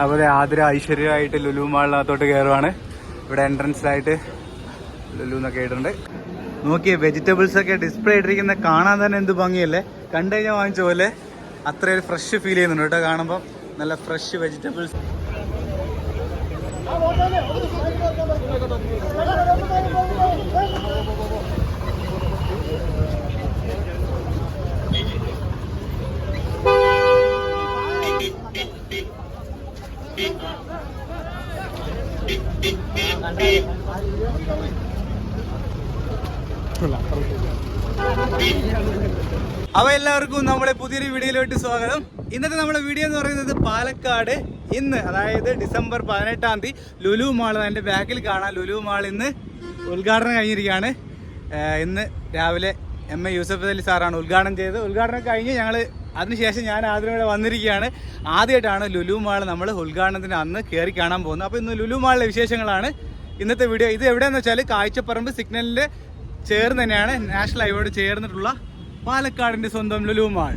അതുപോലെ ആതിര ഐശ്വര്യമായിട്ട് ലുലു മാളിനകത്തോട്ട് കയറുവാണ്. ഇവിടെ എൻട്രൻസിലായിട്ട് ലുലു എന്നൊക്കെ ആയിട്ടുണ്ട്. നോക്കിയേ വെജിറ്റബിൾസ് ഒക്കെ ഡിസ്പ്ലേ ഇട്ടിരിക്കുന്ന കാണാൻ തന്നെ എന്ത് ഭംഗിയല്ലേ. കണ്ടു കഴിഞ്ഞാൽ വാങ്ങിച്ച പോലെ അത്രയൊരു ഫ്രഷ് ഫീൽ ചെയ്യുന്നുണ്ട് കേട്ടോ. കാണുമ്പോൾ നല്ല ഫ്രഷ് വെജിറ്റബിൾസ്. അവ എല്ലാവർക്കും നമ്മുടെ പുതിയൊരു വീഡിയോയിലോട്ട് സ്വാഗതം. ഇന്നത്തെ നമ്മുടെ വീഡിയോ എന്ന് പറയുന്നത് പാലക്കാട് ഇന്ന്, അതായത് ഡിസംബർ 18-ാം തീയതി ലുലു മാൾ, എൻ്റെ ബാക്കിൽ കാണാം ലുലു മാൾ ഇന്ന് ഉദ്ഘാടനം കഴിഞ്ഞിരിക്കുകയാണ്. ഇന്ന് രാവിലെ എം എ യൂസഫ് അലി സാറാണ് ഉദ്ഘാടനം ചെയ്തത്. ഉദ്ഘാടനം കഴിഞ്ഞ് ഞങ്ങൾ അതിനുശേഷം ഞാൻ ആദ്യം വന്നിരിക്കുകയാണ്. ആദ്യമായിട്ടാണ് ലുലു മാൾ നമ്മൾ ഉദ്ഘാടനത്തിന് അന്ന് കയറി കാണാൻ പോകുന്നത്. അപ്പോൾ ഇന്ന് ലുലു മാളിലെ വിശേഷങ്ങളാണ് ഇന്നത്തെ വീഡിയോ. ഇത് എവിടെയാണെന്ന് വെച്ചാൽ കാഴ്ചപ്പറമ്പ് സിഗ്നലിൻ്റെ ചേർന്ന് തന്നെയാണ്, നാഷണൽ ഹൈവേയോട് ചേർന്നിട്ടുള്ള പാലക്കാടിൻ്റെ സ്വന്തം ലുലു മാൾ.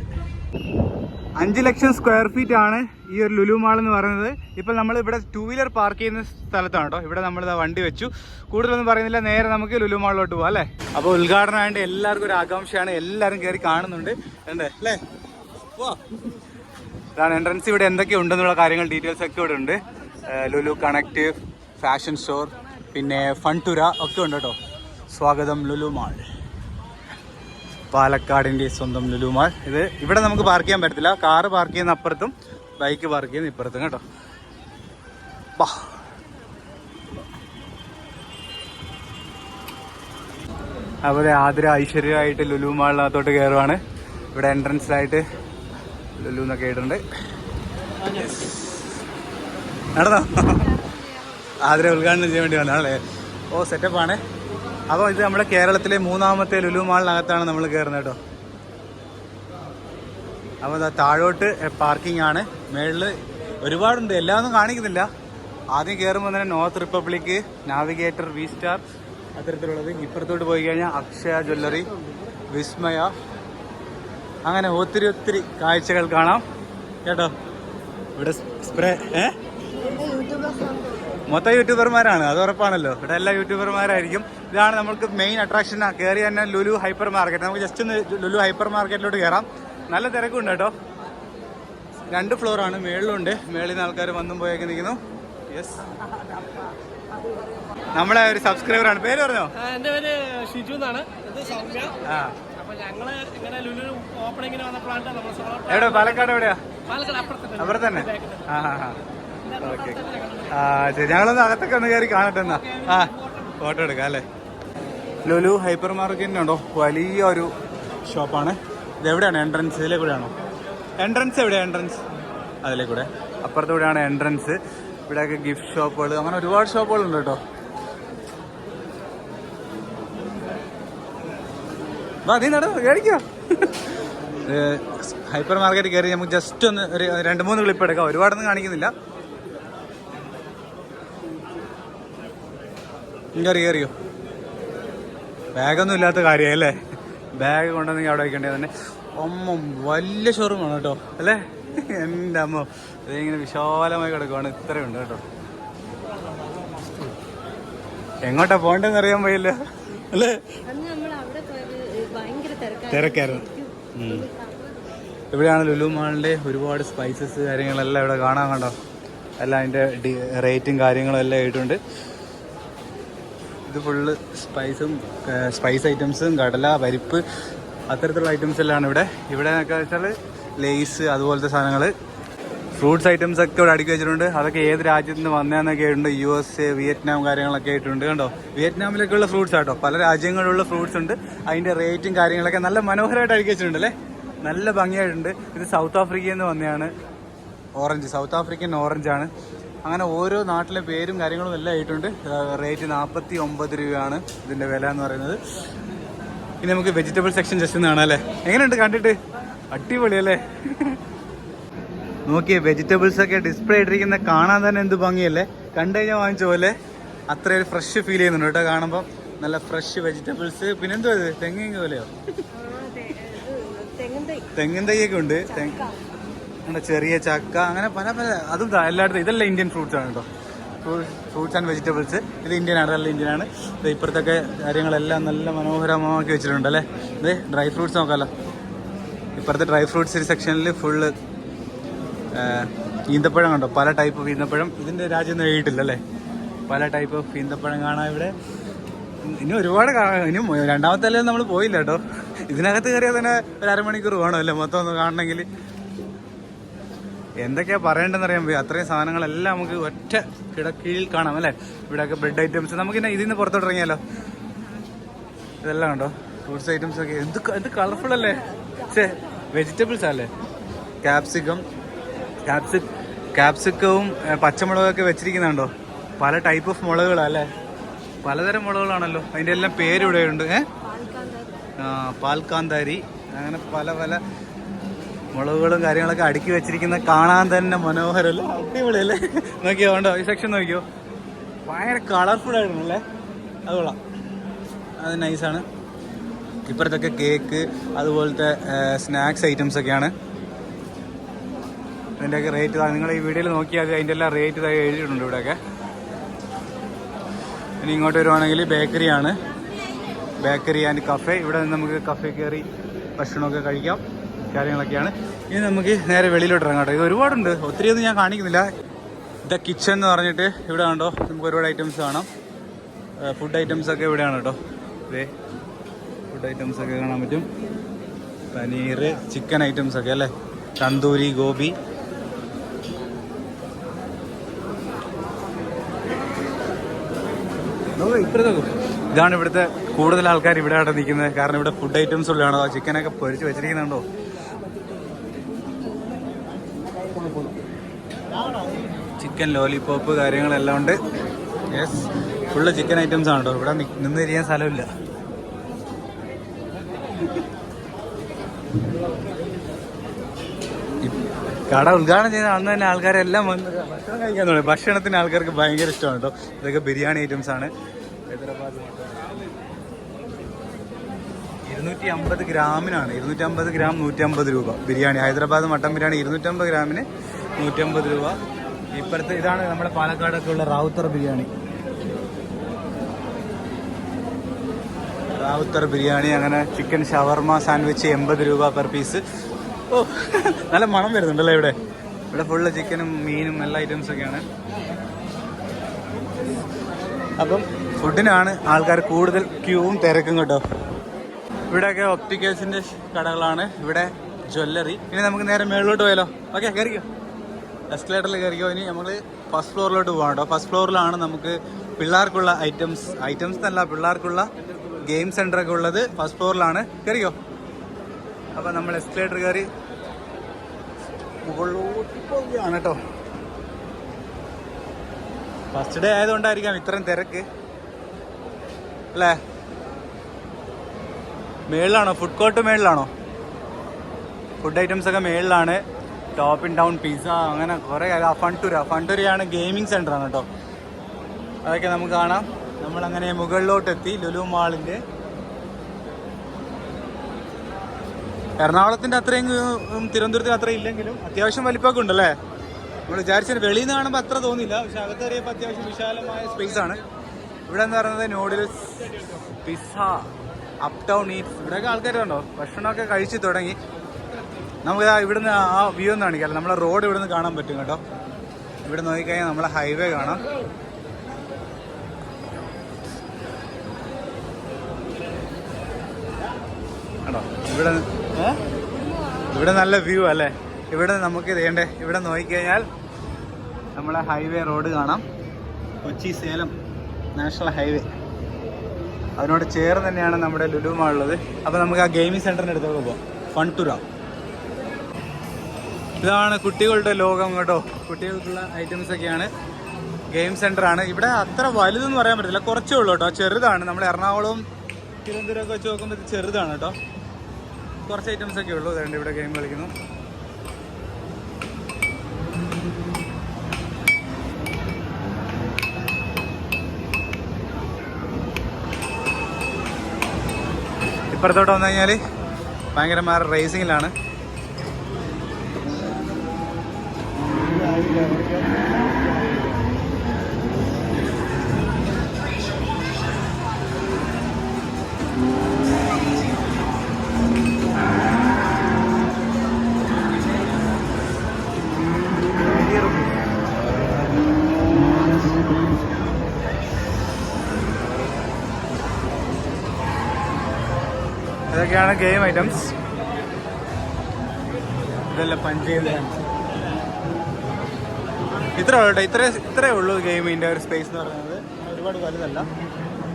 5 ലക്ഷം സ്ക്വയർ ഫീറ്റ് ആണ് ഈ ഒരു ലുലു മാൾ എന്ന് പറയുന്നത്. ഇപ്പോൾ നമ്മളിവിടെ 2 വീലർ പാർക്ക് ചെയ്യുന്ന സ്ഥലത്താണ് കേട്ടോ. ഇവിടെ നമ്മളിതാ വണ്ടി വെച്ചു. കൂടുതലൊന്നും പറയുന്നില്ല, നേരെ നമുക്ക് ലുലു മാളിലോട്ട് പോകാം അല്ലേ. അപ്പോൾ ഉദ്ഘാടനമായിട്ട് എല്ലാവർക്കും ഒരു ആകാംക്ഷയാണ്, എല്ലാവരും കയറി കാണുന്നുണ്ട് അല്ലേ. ഇതാണ് എൻട്രൻസ്. ഇവിടെ എന്തൊക്കെ ഉണ്ടെന്നുള്ള കാര്യങ്ങൾ ഡീറ്റെയിൽസ് ഒക്കെ ഇവിടെ ഉണ്ട്. ലുലു കണക്ട്, ഫാഷൻ സ്റ്റോർ, പിന്നെ ഫൺടുര ഒക്കെ ഉണ്ട് കേട്ടോ. സ്വാഗതം ലുലു മാൾ, പാലക്കാടിൻ്റെ സ്വന്തം ലുലു മാൾ. ഇത് ഇവിടെ നമുക്ക് പാർക്ക് ചെയ്യാൻ പറ്റത്തില്ല. കാറ് പാർക്ക് ചെയ്യുന്ന അപ്പുറത്തും ബൈക്ക് പാർക്ക് ചെയ്യുന്ന ഇപ്പുറത്തും കേട്ടോ. അതുപോലെ ആതിര ഐശ്വര്യമായിട്ട് ലുലു മാളിനകത്തോട്ട് കയറുവാണ്. ഇവിടെ എൻട്രൻസിലായിട്ട് ലുലു എന്നൊക്കെ ആയിട്ടുണ്ട്. നടന്നോ? ആതിര ഉദ്ഘാടനം ചെയ്യാൻ വേണ്ടി വന്നതാണല്ലേ. ഓ സെറ്റപ്പാണ്. അപ്പോൾ ഇത് നമ്മുടെ കേരളത്തിലെ 3ാമത്തെ ലുലു മാളിനകത്താണ് നമ്മൾ കയറുന്നത് കേട്ടോ. അപ്പോൾ താഴോട്ട് പാർക്കിംഗ് ആണ്. മേളിൽ ഒരുപാടുണ്ട്, എല്ലാം ഒന്നും കാണിക്കുന്നില്ല. ആദ്യം കയറുമ്പോൾ തന്നെ north republic, navigator, V star അത്തരത്തിലുള്ളത്. ഇപ്പുറത്തോട്ട് പോയി കഴിഞ്ഞാൽ അക്ഷയ ജ്വല്ലറി, വിസ്മയ, അങ്ങനെ ഒത്തിരി കാഴ്ചകൾ കാണാം കേട്ടോ. ഇവിടെ സ്പ്രേ മൊത്തം യൂട്യൂബർമാരാണ്, അത് ഉറപ്പാണല്ലോ. ഇവിടെ എല്ലാ യൂട്യൂബർമാരായിരിക്കും. ഇതാണ് നമുക്ക് മെയിൻ അട്രാക്ഷൻ. കയറി തന്നെ ലുലു ഹൈപ്പർ മാർക്കറ്റ്. നമുക്ക് ജസ്റ്റ് ഒന്ന് ലുലു ഹൈപ്പർ മാർക്കറ്റിലോട്ട് കയറാം. നല്ല തിരക്കുണ്ട് കേട്ടോ. 2 ഫ്ലോറാണ്, മേളിലുണ്ട്. മേളിൽ നിന്ന് ആൾക്കാർ വന്നും പോയൊക്കെ നിൽക്കുന്നു. യെസ്, നമ്മളെ ഒരു സബ്സ്ക്രൈബറാണ്. പേര് പറഞ്ഞോ? എന്റെ പേര് ഷിജു എന്നാണ്. എവിടെ? പാലക്കാട് എവിടെയാ? അവിടെ തന്നെ. ഓക്കെ, ശരി. ഞങ്ങളൊന്ന് അകത്തൊക്കെ ഒന്ന് കയറി കാണട്ടെ എന്നാ. ഫോട്ടോ എടുക്കാം അല്ലേ. ലുലു ഹൈപ്പർ മാർക്കറ്റിനുണ്ടോ, വലിയൊരു ഷോപ്പാണ്. ഇതെവിടെയാണ് എൻട്രൻസ്? ഇതിലെ കൂടെയാണോ എൻട്രൻസ്? എവിടെയാണ് എൻട്രൻസ്? അതിലെ കൂടെ, അപ്പുറത്തൂടെയാണ് എൻട്രൻസ്. ഇവിടെയൊക്കെ ഗിഫ്റ്റ് ഷോപ്പുകൾ, അങ്ങനെ ഒരുപാട് ഷോപ്പുകളുണ്ട് കേട്ടോ. നീ നടന്നു കയറിക്കോ. ഹൈപ്പർ മാർക്കറ്റ് കയറി നമുക്ക് ജസ്റ്റ് ഒന്ന് ഒരു 2-3 ക്ലിപ്പ് എടുക്കാം. ഒരുപാടൊന്നും കാണിക്കുന്നില്ല. കയറിയോ? ബാഗൊന്നും ഇല്ലാത്ത കാര്യമല്ലേ. ബാഗ് കൊണ്ടുവന്നെങ്കിൽ അവിടെ വയ്ക്കേണ്ടത് തന്നെ. വലിയ ഷോറൂമാണ് കേട്ടോ അല്ലേ. എൻ്റെ അമ്മ, ഇതിങ്ങനെ വിശാലമായി കിടക്കുവാണ്. ഇത്രയുണ്ട് കേട്ടോ. എങ്ങോട്ടാ പോകേണ്ടതെന്ന് അറിയാൻ വയ്യല്ലോ അല്ലേ. തിരക്കായിരുന്നു. ഇവിടെയാണ് ലുലു മാളിൻ്റെ ഒരുപാട് സ്പൈസസ് കാര്യങ്ങളെല്ലാം ഇവിടെ കാണാൻ കണ്ടോ. എല്ലാം അതിൻ്റെ റേറ്റും കാര്യങ്ങളും എല്ലാം ആയിട്ടുണ്ട്. ഇത് ഫുള്ള് സ്പൈസ് ഐറ്റംസും കടല, പരിപ്പ്, അത്തരത്തിലുള്ള ഐറ്റംസ് എല്ലാം ആണ് ഇവിടെ. ഇവിടെ എന്നൊക്കെ വെച്ചാൽ ലേസ് അതുപോലത്തെ സാധനങ്ങൾ, ഫ്രൂട്ട്സ് ഐറ്റംസ് ഒക്കെ ഇവിടെ അടുക്കി വെച്ചിട്ടുണ്ട്. അതൊക്കെ ഏത് രാജ്യത്ത് നിന്ന് വന്നതെന്നൊക്കെ ആയിട്ടുണ്ട്. USA, വിയറ്റ്നാം കാര്യങ്ങളൊക്കെ ആയിട്ടുണ്ട് കേട്ടോ. വിയറ്റ്നാമിലൊക്കെയുള്ള ഫ്രൂട്ട്സ് ആട്ടോ. പല രാജ്യങ്ങളിലുള്ള ഫ്രൂട്ട്സ് ഉണ്ട്. അതിൻ്റെ റേറ്റും കാര്യങ്ങളൊക്കെ നല്ല മനോഹരമായിട്ട് അടുക്കി വെച്ചിട്ടുണ്ട് അല്ലേ. നല്ല ഭംഗിയായിട്ടുണ്ട്. ഇത് സൗത്ത് ആഫ്രിക്കയിൽ നിന്ന് വന്നതാണ്. ഓറഞ്ച്, സൗത്ത് ആഫ്രിക്കൻ ഓറഞ്ചാണ്. അങ്ങനെ ഓരോ നാട്ടിലെ പേരും കാര്യങ്ങളും എല്ലാം ആയിട്ടുണ്ട്. റേറ്റ് 49 രൂപയാണ് ഇതിൻ്റെ വില എന്ന് പറയുന്നത്. ഇനി നമുക്ക് വെജിറ്റബിൾ സെക്ഷൻ ജസ്റ്റ് കാണാം അല്ലേ. എങ്ങനെയുണ്ട് കണ്ടിട്ട്? അടിപൊളി അല്ലേ. നോക്കിയേ വെജിറ്റബിൾസ് ഒക്കെ ഡിസ്പ്ലേ ഇട്ടിരിക്കുന്ന കാണാൻ തന്നെ എന്ത് ഭംഗിയല്ലേ. കണ്ടു കഴിഞ്ഞാൽ വാങ്ങിച്ച പോലെ അത്രയൊരു ഫ്രഷ് ഫീൽ ചെയ്യുന്നുണ്ട് കേട്ടോ. കാണുമ്പോൾ നല്ല ഫ്രഷ് വെജിറ്റബിൾസ്. പിന്നെന്തോ ഇത് തെങ്ങിങ് പോലെയോ? തെങ്ങിൻ തൈയൊക്കെ ഉണ്ട്. ചെറിയ ചക്ക, അങ്ങനെ പല പല, അതും എല്ലായിടത്തും. ഇതെല്ലാം ഇന്ത്യൻ ഫ്രൂട്ട്സ് ആണ് കേട്ടോ. Fruits and vegetables. ഇത് ഇന്ത്യൻ ആണ്, നല്ല ഇന്ത്യൻ ആണ്. ഇത് ഇപ്പുറത്തൊക്കെ കാര്യങ്ങളെല്ലാം നല്ല മനോഹരമാക്കി വെച്ചിട്ടുണ്ട് അല്ലേ. ഇത് ഡ്രൈ ഫ്രൂട്ട്സ് നോക്കാമല്ലോ. ഇപ്പുറത്തെ ഡ്രൈ ഫ്രൂട്ട്സ് സെക്ഷനിൽ ഫുള്ള് ഈന്തപ്പഴം കണ്ടോ, പല ടൈപ്പ് ഓഫ് ഈന്തപ്പഴം. ഇതിൻ്റെ രാജ്യം എഴുതിയിട്ടില്ല അല്ലേ. പല ടൈപ്പ് ഓഫ് ഈന്തപ്പഴം കാണാം ഇവിടെ. ഇനി ഒരുപാട് ഇനി രണ്ടാമത്തെ അല്ലേ നമ്മൾ പോയില്ല കേട്ടോ. ഇതിനകത്ത് കയറിയാൽ തന്നെ ഒരു അരമണിക്കൂർ വേണം അല്ലേ മൊത്തം ഒന്ന് കാണണമെങ്കിൽ. എന്തൊക്കെയാ പറയേണ്ടതെന്ന് അറിയാൻ പോയി. അത്രയും സാധനങ്ങളെല്ലാം നമുക്ക് ഒറ്റ കീഴിൽ കാണാം അല്ലേ. ഇവിടെയൊക്കെ ബ്രെഡ് ഐറ്റംസ്. നമുക്കിന്നെ ഇതിൽ നിന്ന് പുറത്തോട്ട് ഇറങ്ങിയാലോ. ഇതെല്ലാം കണ്ടോ ഫ്രൂട്ട്സ് ഐറ്റംസ് ഒക്കെ. എന്ത് കളർഫുൾ അല്ലേ. പക്ഷേ വെജിറ്റബിൾസ് അല്ലേ. ക്യാപ്സിക്കവും പച്ചമുളകൊക്കെ വെച്ചിരിക്കുന്നുണ്ടോ. പല ടൈപ്പ് ഓഫ് മുളകുകളല്ലേ. പലതരം മുളകുകളാണല്ലോ. അതിൻ്റെ എല്ലാം പേര് ഇവിടെ ഉണ്ട്. പാൽക്കാന്താരി, അങ്ങനെ പല പല മുളകുകളും കാര്യങ്ങളൊക്കെ അടുക്കി വെച്ചിരിക്കുന്ന കാണാൻ തന്നെ മനോഹരമല്ലേ. അടിപൊളിയല്ലേ. നോക്കിയോ ഉണ്ടോ ഈ സെക്ഷൻ നോക്കിയോ. ഭയങ്കര കളർഫുൾ ആയിരുന്നു അല്ലേ. അത് കൊള്ളാം, അത് നൈസാണ്. ഇപ്പുറത്തൊക്കെ കേക്ക്, അതുപോലത്തെ സ്നാക്സ് ഐറ്റംസ് ഒക്കെയാണ്. അതിൻ്റെയൊക്കെ റേറ്റ് നിങ്ങൾ ഈ വീഡിയോയിൽ നോക്കിയാൽ അതിൻ്റെ എല്ലാം റേറ്റ് എഴുതിയിട്ടുണ്ട് ഇവിടെയൊക്കെ. ഇനി ഇങ്ങോട്ട് വരുവാണെങ്കിൽ ബേക്കറിയാണ്. Bakery and cafe. ഇവിടെ നിന്ന് നമുക്ക് കഫേ കയറി ഭക്ഷണമൊക്കെ കഴിക്കാം, കാര്യങ്ങളൊക്കെയാണ്. ഇനി നമുക്ക് നേരെ വെളിയിലോട്ട് ഇറങ്ങാം കേട്ടോ. ഇത് ഒരുപാടുണ്ട്, ഒത്തിരിയൊന്നും ഞാൻ കാണിക്കുന്നില്ല. ദ കിച്ചൺ എന്ന് പറഞ്ഞിട്ട് ഇവിടെ കണ്ടോ, നമുക്ക് ഒരുപാട് ഐറ്റംസ് കാണാം. ഫുഡ് ഐറ്റംസ് ഒക്കെ ഇവിടെയാണ് കേട്ടോ. ഇതേ ഫുഡ് ഐറ്റംസ് ഒക്കെ കാണാൻ പറ്റും. പനീർ, ചിക്കൻ ഐറ്റംസ് ഒക്കെ അല്ലേ. തന്തൂരി, ഗോബി. ഇതാണ് ഇവിടുത്തെ കൂടുതൽ ആൾക്കാർ ഇവിടെ അവിടെ നിൽക്കുന്നത്. കാരണം ഇവിടെ ഫുഡ് ഐറ്റംസ് ഉള്ളതാണോ. ചിക്കനൊക്കെ പൊരിച്ച് വെച്ചിരിക്കുന്നുണ്ടോ. ചിക്കൻ ലോലിപോപ്പ് കാര്യങ്ങളെല്ലാം ഉണ്ട്. യെസ്, ഫുള്ള് ചിക്കൻ ഐറ്റംസ് ആണ് കേട്ടോ. ഇവിടെ നിന്ന് തിരിയാൻ സ്ഥലമില്ല. കട ഉദ്ഘാടനം ചെയ്ത അന്ന് തന്നെ ആൾക്കാരെല്ലാം വന്ന് ഭക്ഷണം കഴിക്കാൻ തുടങ്ങി. ഭക്ഷണത്തിന് ആൾക്കാർക്ക് ഭയങ്കര ഇഷ്ടമാണ് കേട്ടോ. ഇതൊക്കെ ബിരിയാണി ഐറ്റംസ് ആണ്. ഹൈദരാബാദ് 250 ഗ്രാമിനാണ്. 250 ഗ്രാം 150 രൂപ ബിരിയാണി. ഹൈദരാബാദ് മട്ടൻ ബിരിയാണി 250 ഗ്രാമിന് 150 രൂപ. ഇപ്പോഴത്തെ ഇതാണ് നമ്മുടെ പാലക്കാടൊക്കെ ഉള്ള റാവുത്തർ ബിരിയാണി. റാവുത്തർ ബിരിയാണി, അങ്ങനെ ചിക്കൻ ഷവർമ സാൻഡ്വിച്ച് 80 രൂപ പെർ പീസ്. ഓ, നല്ല മണം വരുന്നുണ്ടല്ലോ ഇവിടെ. ഇവിടെ ഫുള്ള് ചിക്കനും മീനും എല്ലാ ഐറ്റംസ് ഒക്കെയാണ്. അപ്പം ഫുഡിനാണ് ആൾക്കാർ കൂടുതൽ ക്യൂവും തിരക്കും കേട്ടോ. ഇവിടെയൊക്കെ ഒപ്റ്റിക്കൽസിന്റെ കടകളാണ്. ഇവിടെ ജ്വല്ലറി. ഇനി നമുക്ക് നേരെ മേളിലോട്ട് പോയാലോ. ഓക്കെ, കയറിക്കോ. എസ്കലേറ്ററിൽ കയറിക്കോ. ഇനി നമ്മൾ ഫസ്റ്റ് ഫ്ലോറിലോട്ട് പോകാം കേട്ടോ. ഫസ്റ്റ് ഫ്ലോറിലാണ് നമുക്ക് പിള്ളേർക്കുള്ള ഐറ്റംസ് എന്നല്ല, പിള്ളേർക്കുള്ള ഗെയിം സെന്റർ ഒക്കെ ഉള്ളത് ഫസ്റ്റ് ഫ്ലോറിലാണ്. കയറിക്കോ. അപ്പം നമ്മൾ എസ്കലേറ്റർ കയറി മുകളിലോട്ട് പോവുകയാണ് കേട്ടോ. ഫസ്റ്റ് ഡേ ആയതുകൊണ്ടായിരിക്കാം ഇത്രയും തിരക്ക് അല്ലേ. മേളിലാണോ ഫുഡ് കോർട്ട്? മേളിലാണോ ഫുഡ് ഐറ്റംസ് ഒക്കെ? മേളിലാണ്. ടോപ്പ് ഇൻ ടൗൺ പിസ്സ, അങ്ങനെ കുറേ ഫണ്ടുരയാണ് ഗെയിമിംഗ് സെൻ്റർ ആണ് കേട്ടോ. അതൊക്കെ നമുക്ക് കാണാം. നമ്മളങ്ങനെ മുകളിലോട്ടെത്തി. ലുലു മാളിൻ്റെ എറണാകുളത്തിൻ്റെ അത്രയും തിരുവനന്തപുരത്തിന് അത്രയും ഇല്ലെങ്കിലും അത്യാവശ്യം വലിപ്പമൊക്കെ ഉണ്ടല്ലേ. നമ്മൾ വിചാരിച്ചത് വെളിയിൽ നിന്ന് കാണുമ്പോൾ അത്ര തോന്നില്ല, പക്ഷെ അകത്തേറിയപ്പോൾ അത്യാവശ്യം വിശാലമായ സ്പേസ് ആണ്. ഇവിടെ എന്ന് പറയുന്നത് noodles, pizza, up town Eats. ഇവിടെയൊക്കെ ആൾക്കാരുണ്ടോ ഭക്ഷണമൊക്കെ കഴിച്ച് തുടങ്ങി. നമുക്ക് ഇവിടുന്ന് ആ വ്യൂ ഒന്ന് കാണിക്കാം. നമ്മളെ റോഡ് ഇവിടുന്ന് കാണാൻ പറ്റും കേട്ടോ. ഇവിടെ നോക്കിക്കഴിഞ്ഞാൽ നമ്മളെ ഹൈവേ കാണാം. കേട്ടോ ഇവിടെ നല്ല വ്യൂ അല്ലേ. ഇവിടെ നമുക്ക് ഇതേണ്ടേ, ഇവിടെ നോക്കിക്കഴിഞ്ഞാൽ നമ്മളെ ഹൈവേ റോഡ് കാണാം. കൊച്ചി സേലം നാഷണൽ ഹൈവേ, അതിനോട് ചേർന്ന് തന്നെയാണ് നമ്മുടെ ലുലു മാൾ ഉള്ളത്. അപ്പോൾ നമുക്ക് ആ ഗെയിമിംഗ് സെൻറ്ററിൻ്റെ അടുത്തോട്ട് പോകാം. ഫണ്ടുര. ഇതാണ് കുട്ടികളുടെ ലോകം കേട്ടോ. കുട്ടികൾക്കുള്ള ഐറ്റംസ് ഒക്കെയാണ്. ഗെയിം സെൻ്ററാണ്. ഇവിടെ അത്ര വലുതെന്ന് പറയാൻ പറ്റില്ല, കുറച്ചേ ഉള്ളൂ കേട്ടോ. ചെറുതാണ്. നമ്മൾ എറണാകുളവും തിരുവനന്തപുരമൊക്കെ വെച്ച് നോക്കുമ്പോൾ ഇത് ചെറുതാണ് കേട്ടോ. കുറച്ച് ഐറ്റംസ് ഒക്കെ ഉള്ളൂ. അതുകൊണ്ട് ഇവിടെ ഗെയിം കളിക്കുന്നു. ഇപ്പുറത്തോട്ട് വന്നു കഴിഞ്ഞാൽ ഭയങ്കരമായ റേസിങ്ങിലാണ്. ഇതൊക്കെയാണ് ഗെയിം ഐറ്റംസ്. ഇതെല്ലാം പഞ്ച് ചെയ്ത് ഇത്രേ ഉള്ളൂ ഗെയിമിൻ്റെ ഒരു സ്പേസ് എന്ന് പറയുന്നത്. ഒരുപാട് വലുതല്ല.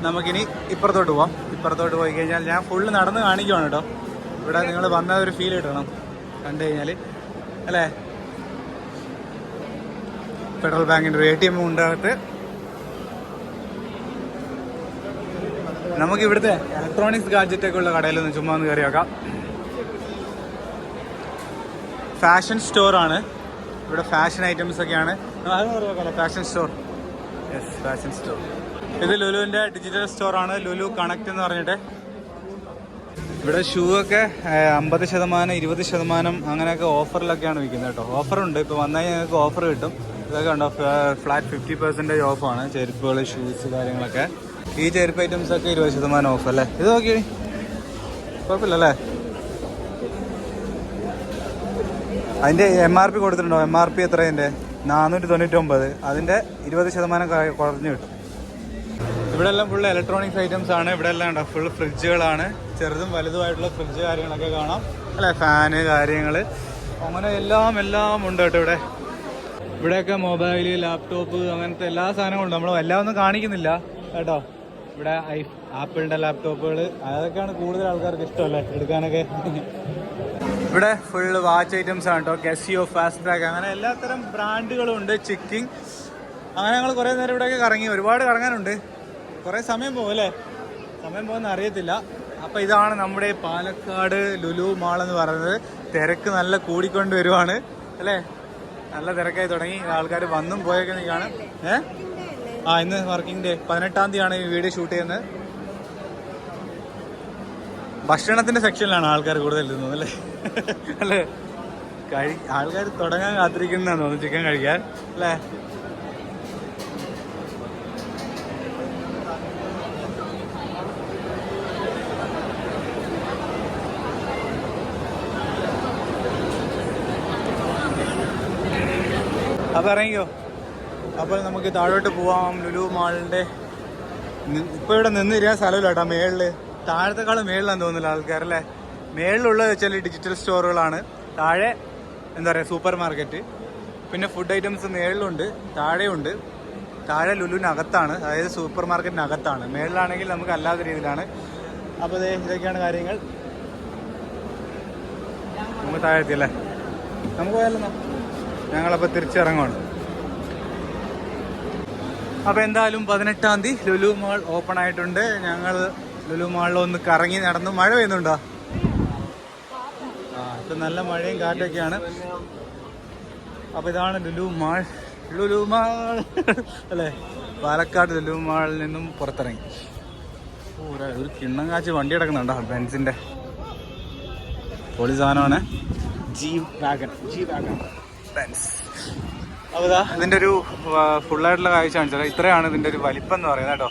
നമുക്കിനി ഇപ്പുറത്തോട്ട് പോവാം. ഇപ്പുറത്തോട്ട് പോയി കഴിഞ്ഞാൽ ഞാൻ ഫുള്ള് നടന്ന് കാണിക്കുവാണ് കേട്ടോ. ഇവിടെ നിങ്ങൾ വന്ന ഒരു ഫീൽ കിട്ടണം കണ്ടു കഴിഞ്ഞാൽ അല്ലേ. ഫെഡറൽ ബാങ്കിൻ്റെ ഒരു ATM ഉണ്ടാകത്ത്. നമുക്ക് ഇവിടുത്തെ ഇലക്ട്രോണിക്സ് ഗാഡ്ജറ്റൊക്കെ ഉള്ള കടയിലൊന്ന് ചുമ്മാ ഒന്ന് കയറി വെക്കാം. ഫാഷൻ സ്റ്റോറാണ് ഇവിടെ. ഫാഷൻ ഐറ്റംസ് ഒക്കെയാണ്. Fashion store. Yes, fashion store. ഇത് ലുലുവിൻ്റെ ഡിജിറ്റൽ സ്റ്റോറാണ്, ലുലു കണക്ട് എന്ന് പറഞ്ഞിട്ട്. ഇവിടെ ഷൂ ഒക്കെ 50%, 20% അങ്ങനെയൊക്കെ ഓഫറിലൊക്കെയാണ് വിൽക്കുന്നത് കേട്ടോ. ഓഫറുണ്ട്. ഇപ്പോൾ വന്നു കഴിഞ്ഞാൽ നിങ്ങൾക്ക് ഓഫർ കിട്ടും. ഇതൊക്കെ ഉണ്ടോ, ഫ്ലാറ്റ് 50% ഓഫാണ്. ചെരുപ്പുകൾ, ഷൂസ്, കാര്യങ്ങളൊക്കെ. ഈ ചെരുപ്പ് ഐറ്റംസ് ഒക്കെ 20% ഓഫ് അല്ലേ. ഇത് നോക്കി, കുഴപ്പമില്ലല്ലേ. അതിൻ്റെ MRP കൊടുത്തിട്ടുണ്ടോ? MRP എത്ര? അതിൻ്റെ 499. അതിൻ്റെ 20% കുറഞ്ഞു കിട്ടും. ഇവിടെ എല്ലാം ഫുൾ ഇലക്ട്രോണിക്സ് ഐറ്റംസ് ആണ്. ഇവിടെ എല്ലാം ഉണ്ടോ, ഫുൾ ഫ്രിഡ്ജുകളാണ്. ചെറുതും വലുതുമായിട്ടുള്ള ഫ്രിഡ്ജ് കാര്യങ്ങളൊക്കെ കാണാം അല്ലേ. ഫാന് കാര്യങ്ങൾ അങ്ങനെ എല്ലാം ഉണ്ട് കേട്ടോ ഇവിടെ. ഇവിടെയൊക്കെ മൊബൈല്, ലാപ്ടോപ്പ്, അങ്ങനത്തെ എല്ലാ സാധനങ്ങളും ഉണ്ട്. നമ്മൾ എല്ലാം ഒന്നും കാണിക്കുന്നില്ല കേട്ടോ. ഇവിടെ ആപ്പിളിൻ്റെ ലാപ്ടോപ്പുകൾ, അതൊക്കെയാണ് കൂടുതൽ ആൾക്കാർക്ക് ഇഷ്ടമല്ലേ എടുക്കാനൊക്കെ. ഇവിടെ ഫുള്ള് വാച്ച് ഐറ്റംസ് ആണ് കേട്ടോ. കെസിയോ, ഫാസ്റ്റ് ട്രാക്ക്, അങ്ങനെ എല്ലാത്തരം ബ്രാൻഡുകളും ഉണ്ട്. ചിക്കിങ്, അങ്ങനെ ഞങ്ങൾ കുറേ നേരം ഇവിടെയൊക്കെ കറങ്ങി. ഒരുപാട് കറങ്ങാനുണ്ട്. കുറേ സമയം പോകും അല്ലേ. സമയം പോകുന്ന അറിയത്തില്ല. അപ്പോൾ ഇതാണ് നമ്മുടെ പാലക്കാട് ലുലു മാൾ എന്ന് പറയുന്നത്. തിരക്ക് നല്ല കൂടിക്കൊണ്ട് വരുവാണ് അല്ലേ. നല്ല തിരക്കായി തുടങ്ങി. ആൾക്കാർ വന്നും പോയൊക്കെ നിൽക്കുകയാണ്. ഇന്ന് വർക്കിംഗ് ഡേ. 18-ാം തീയതിയാണ് ഈ വീഡിയോ ഷൂട്ട് ചെയ്യുന്നത്. ഭക്ഷണത്തിന്റെ സെക്ഷനിലാണ് ആൾക്കാർ കൂടുതൽ ഇരുന്നത് അല്ലേ. അല്ലേ, ആൾക്കാർ തുടങ്ങാൻ കാത്തിരിക്കുന്നതാന്ന് തോന്നുന്നു ചിക്കൻ കഴിക്കാൻ അല്ലേ. അപ്പോൾ ഇറങ്ങിക്കോ. അപ്പോൾ നമുക്ക് താഴോട്ട് പോവാം. ലുലു മാളിൻ്റെ ഇപ്പോൾ ഇവിടെ നിന്ന് ഇരിക്കാൻ സ്ഥലമില്ല കേട്ടോ. മേളിൽ, താഴത്തെക്കാളും മേളിലാന്ന് തോന്നുന്നില്ല ആൾക്കാരല്ലേ. മേളിലുള്ളത് വെച്ചാൽ ഡിജിറ്റൽ സ്റ്റോറുകളാണ്. താഴെ എന്താ പറയുക, സൂപ്പർ മാർക്കറ്റ്. പിന്നെ ഫുഡ് ഐറ്റംസ് മേളിലുണ്ട്, താഴെയുണ്ട്. താഴെ ലുലുവിനകത്താണ്, അതായത് സൂപ്പർ മാർക്കറ്റിനകത്താണ്. മേളിലാണെങ്കിൽ നമുക്ക് അല്ലാത്ത രീതിയിലാണ്. അപ്പോൾ ഇതൊക്കെയാണ് കാര്യങ്ങൾ. നമുക്ക് താഴെ എത്തിയല്ലേ. നമുക്ക് പോയാലോ. ഞങ്ങളപ്പോൾ തിരിച്ചിറങ്ങുവാണ്. അപ്പോൾ എന്തായാലും 18-ാം തീയതി ലുലു മാൾ ഓപ്പൺ ആയിട്ടുണ്ട്. ഞങ്ങൾ ലുലു മാളിലൊന്ന് കറങ്ങി നടന്നു. മഴ പെയ്യുന്നുണ്ടോ? ഇപ്പം നല്ല മഴയും കാറ്റൊക്കെയാണ്. അപ്പോൾ ഇതാണ് ലുലു മാൾ. ലുലു മാൾ അല്ലേ, പാലക്കാട് ലുലു മാളിൽ നിന്നും പുറത്തിറങ്ങി. ഒരു കിണ്ണം കാച്ച് വണ്ടി കിടക്കുന്നുണ്ടോ, ബെൻസിൻ്റെ പൊളി സാധനമാണ്. G wagon Benz. അപ്പോൾ ഇതാ ഇതിൻ്റെ ഒരു ഫുള്ളായിട്ടുള്ള കാഴ്ച കാണിച്ചാൽ ഇത്രയാണ് ഇതിൻ്റെ ഒരു വലിപ്പം എന്ന് പറയുന്നത് കേട്ടോ.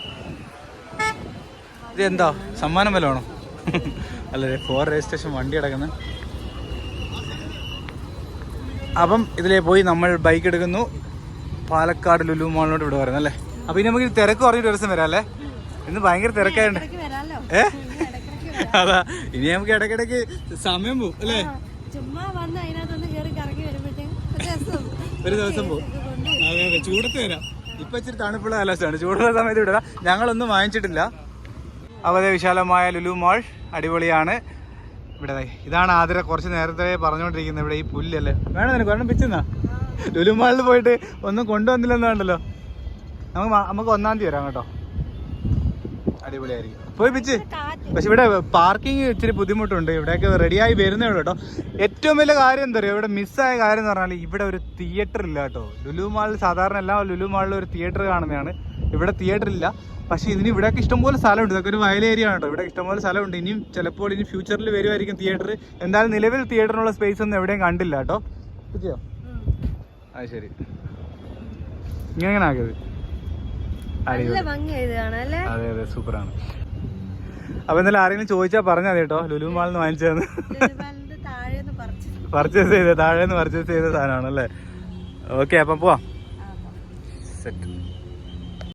ഇത് എന്താ സമ്മാനം വല്ല ആണോ? അല്ലേ, 4 രജിസ്ട്രേഷൻ വണ്ടി കിടക്കുന്നത്. അപ്പം ഇതിലേ പോയി നമ്മൾ ബൈക്ക് എടുക്കുന്നു. പാലക്കാട് ലുലു മാളിലോട്ട് ഇവിടെ വരുന്നത് അല്ലേ. അപ്പോൾ ഇനി നമുക്ക് തിരക്ക് പറഞ്ഞിട്ട് ഒരു ദിവസം വരാം അല്ലേ. ഇന്ന് ഭയങ്കര തിരക്കായുണ്ട്. അതാ, ഇനി നമുക്ക് ഇടയ്ക്കിടയ്ക്ക് സമയം പോവും അല്ലേ. ഒരു ദിവസം പോകും. അതെ അതെ, ചൂടത്ത് വരാം. ഇപ്പം ഇച്ചിരി തണുപ്പുള്ള കാലാവസ്ഥയാണ്. ചൂടുള്ള സമയത്ത് വിടാം. ഞങ്ങളൊന്നും വാങ്ങിച്ചിട്ടില്ല. അവധി വിശാലമായ ലുലു മാൾ അടിപൊളിയാണ്. ഇവിടെ ഇതാണ് ആതിര കുറച്ച് നേരത്തെ പറഞ്ഞുകൊണ്ടിരിക്കുന്നത്. ഇവിടെ ഈ പുല്ലല്ലേ വേണം നിനക്ക് വേണം പിച്ചെന്നാ. ലുലു മാളിൽ പോയിട്ട് ഒന്നും കൊണ്ടുവന്നില്ലെന്നാണ്ടല്ലോ. നമുക്ക് 1-ാം തീയതി വരാം കേട്ടോ. അടിപൊളിയായിരിക്കും. പോയി പിച്ച്. പക്ഷെ ഇവിടെ പാർക്കിംഗ് ഇച്ചിരി ബുദ്ധിമുട്ടുണ്ട്. ഇവിടെയൊക്കെ റെഡിയായി വരുന്നേ ഉള്ളൂ കേട്ടോ. ഏറ്റവും വലിയ കാര്യം എന്താ പറയുക, ഇവിടെ മിസ്സായ കാര്യം എന്ന് പറഞ്ഞാൽ ഇവിടെ ഒരു തിയേറ്റർ ഇല്ല കേട്ടോ. ലുലു മാളിൽ സാധാരണ എല്ലാം ലുലു മാളിൽ ഒരു തിയേറ്റർ കാണുന്നതാണ്. ഇവിടെ തിയേറ്റർ ഇല്ല. പക്ഷേ ഇതിന് ഇവിടെയൊക്കെ ഇഷ്ടംപോലെ സ്ഥലമുണ്ട്. ഇതൊക്കെ ഒരു വയൽ ഏരിയ ആണ് കേട്ടോ. ഇവിടെ ഇഷ്ടംപോലെ സ്ഥലമുണ്ട്. ഇനിയും ചിലപ്പോൾ ഇനി ഫ്യൂച്ചറിൽ വരുമായിരിക്കും തിയേറ്റർ. എന്തായാലും നിലവിൽ തിയേറ്ററിനുള്ള സ്പേസ് ഒന്നും എവിടെയും കണ്ടില്ല കേട്ടോ. പിച്ചയോ അത് ശരി. ഇങ്ങനെ ആക്കിയത് അതെ അതെ സൂപ്പറാണ്. അപ്പൊ എന്തായാലും ആരെങ്കിലും ചോദിച്ചാൽ പറഞ്ഞാൽ മതി കേട്ടോ, ലുലു മാളിൽ നിന്ന് വാങ്ങിച്ചതെന്ന്. പർച്ചേസ് ചെയ്ത താഴേന്ന് പർച്ചേസ് ചെയ്ത സാധനമാണ് അല്ലേ. ഓക്കെ അപ്പം പോവാം. സെറ്റ്.